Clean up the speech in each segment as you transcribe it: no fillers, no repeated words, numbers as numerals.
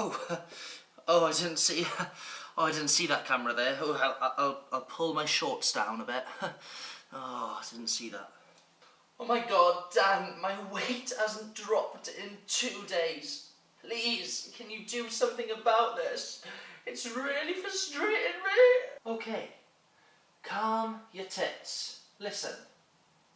Oh, oh, I didn't see. Oh, I didn't see that camera there. Oh, I'll pull my shorts down a bit. Oh, I didn't see that. Oh my God, Dan, my weight hasn't dropped in 2 days. Please, can you do something about this? It's really frustrating me. Okay, calm your tits. Listen,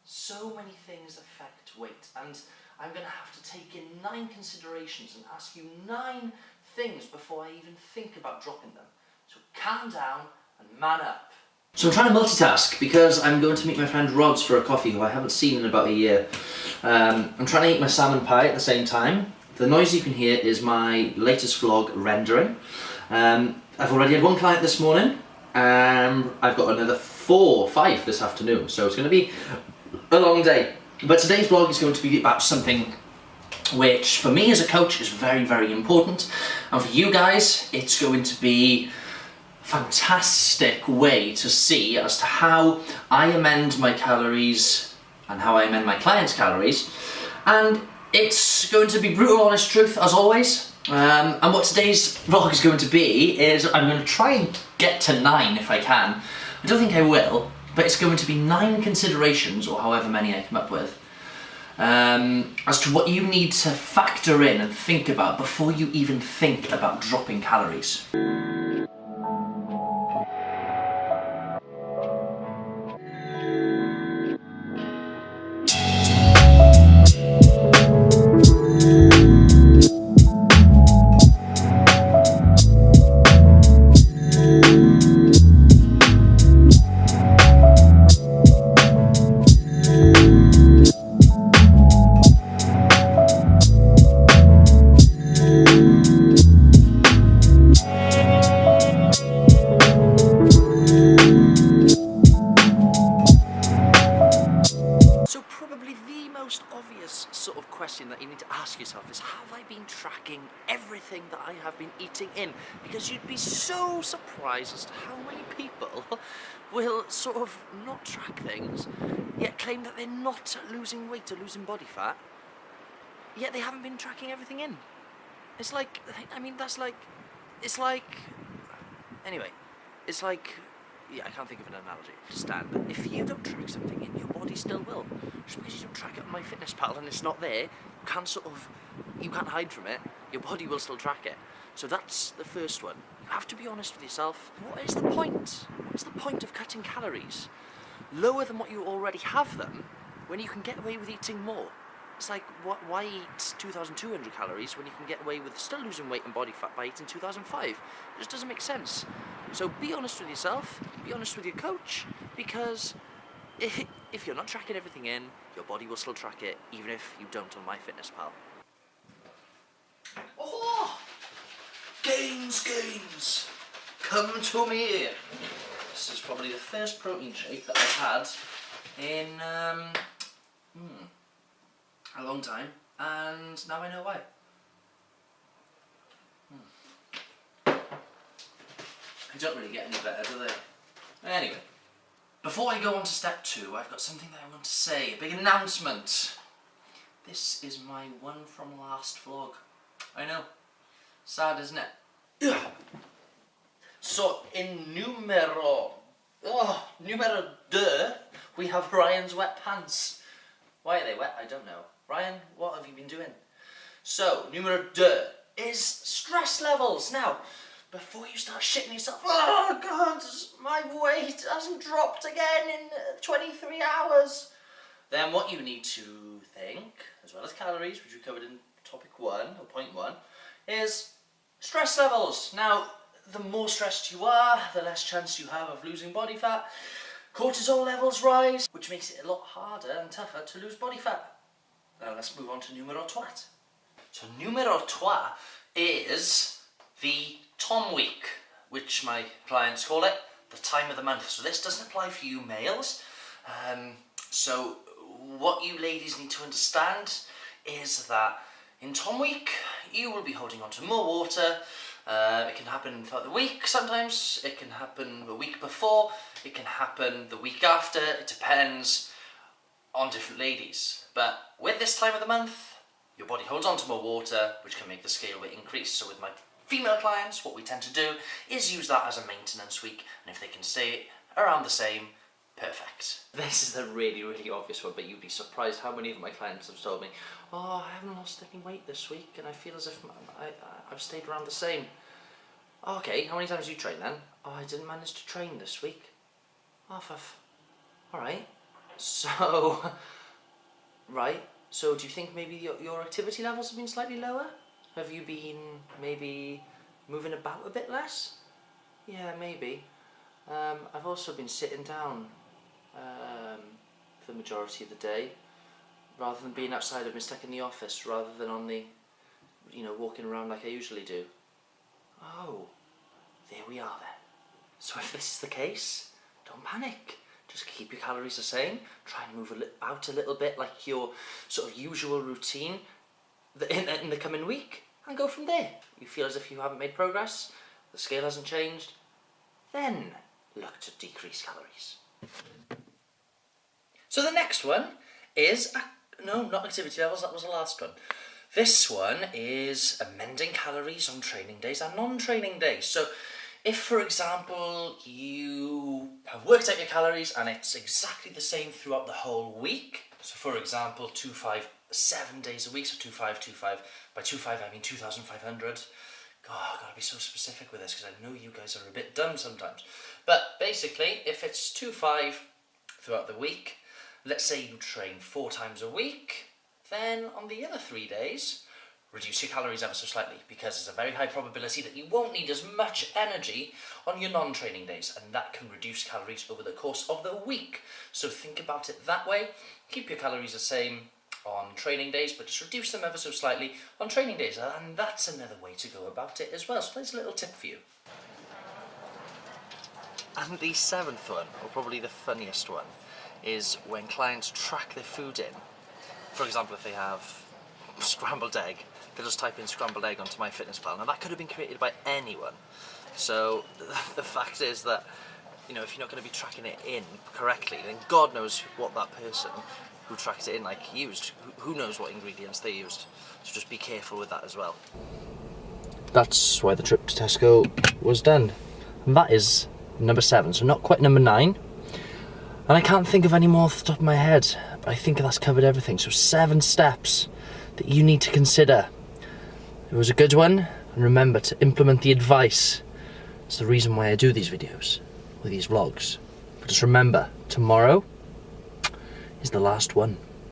so many things affect weight, and I'm going to have to take in 9 considerations and ask you 9 things before I even think about dropping them. So calm down and man up. So I'm trying to multitask because I'm going to meet my friend Rods for a coffee, who I haven't seen in about a year. I'm trying to eat my salmon pie at the same time. The noise you can hear is my latest vlog rendering. I've already had 1 client this morning. I've got another 5 this afternoon, so it's going to be a long day. But today's vlog is going to be about something which, for me as a coach, is very, very important. And for you guys, it's going to be fantastic way to see as to how I amend my calories and how I amend my clients' calories, and it's going to be brutal honest truth as always. And what today's vlog is going to be is I'm going to try and get to 9 if I can. I don't think I will, but it's going to be 9 considerations, or however many I come up with, as to what you need to factor in and think about before you even think about dropping calories. Sort of question that you need to ask yourself is, have I been tracking everything that I have been eating in? Because you'd be so surprised as to how many people will sort of not track things, yet claim that they're not losing weight or losing body fat, yet they haven't been tracking everything in. It's like, I mean, that's like, it's like, anyway, it's like, yeah, I can't think of an analogy. Understand that if you don't track something in, your body still will. Just because you don't track it on MyFitnessPal and it's not there, you can't hide from it. Your body will still track it. So that's the first one. You have to be honest with yourself. What is the point? What's the point of cutting calories lower than what you already have them when you can get away with eating more? It's like, why eat 2,200 calories when you can get away with still losing weight and body fat by eating 2,005? It just doesn't make sense. So be honest with yourself, be honest with your coach, because if you're not tracking everything in, your body will still track it, even if you don't on MyFitnessPal. Oh! Gains! Come to me! This is probably the first protein shake that I've had in a long time, and now I know why. They don't really get any better, do they? Anyway, before I go on to step 2, I've got something that I want to say, a big announcement. This is my one from last vlog. I know, sad isn't it? So in numero 2, we have Ryan's wet pants. Why are they wet? I don't know. Ryan, what have you been doing? So, numero 2 is stress levels. Now, before you start shitting yourself, oh God, my weight hasn't dropped again in 23 hours. Then what you need to think, as well as calories, which we covered in topic 1, or point 1, is stress levels. Now, the more stressed you are, the less chance you have of losing body fat. Cortisol levels rise, which makes it a lot harder and tougher to lose body fat. Now let's move on to numero 3. So numero 3 is the Tom week, which my clients call it, the time of the month. So this doesn't apply for you males. So what you ladies need to understand is that in Tom week, you will be holding on to more water. It can happen throughout the week sometimes, it can happen the week before, it can happen the week after, it depends on different ladies. But with this time of the month, your body holds on to more water, which can make the scale weight increase. So with my female clients, what we tend to do is use that as a maintenance week, and if they can stay around the same, perfect. This is a really, really obvious one, but you'd be surprised how many of my clients have told me, oh, I haven't lost any weight this week, and I feel as if I've stayed around the same. Okay, how many times do you train then? Oh, I didn't manage to train this week. Oh, alright. So, right, so do you think maybe your activity levels have been slightly lower? Have you been maybe moving about a bit less? Yeah, maybe. I've also been sitting down for the majority of the day. Rather than being outside, I've been stuck in the office rather than on the, walking around like I usually do. Oh, there we are then. So if this is the case, don't panic. Just keep your calories the same. Try and move out a little bit like your sort of usual routine in the coming week, and go from there. You feel as if you haven't made progress, the scale hasn't changed, then look to decrease calories. So the next one is, no, not activity levels, that was the last one. This one is amending calories on training days and non-training days. So if, for example, you have worked out your calories and it's exactly the same throughout the whole week, so for example, 2-5, 7 days a week, so 2-5, 2-5, by 2-5 I mean 2,500. God, I've got to be so specific with this because I know you guys are a bit dumb sometimes. But basically, if it's 2-5 throughout the week, let's say you train 4 times a week, then on the other 3 days, reduce your calories ever so slightly, because there's a very high probability that you won't need as much energy on your non-training days, and that can reduce calories over the course of the week. So think about it that way. Keep your calories the same on training days, but just reduce them ever so slightly on training days, and that's another way to go about it as well. So there's a little tip for you. And the 7th one, or probably the funniest one, is when clients track their food in. For example, if they have scrambled egg, they'll just type in scrambled egg onto MyFitnessPal. Now that could have been created by anyone. So the fact is that, if you're not going to be tracking it in correctly, then God knows what that person who tracked it in used. Who knows what ingredients they used. So just be careful with that as well. That's why the trip to Tesco was done. And that is number 7, so not quite number 9. And I can't think of any more off the top of my head, but I think that's covered everything. So 7 steps that you need to consider. It was a good one, and remember to implement the advice. It's the reason why I do these videos, or these vlogs. But just remember, tomorrow is the last one.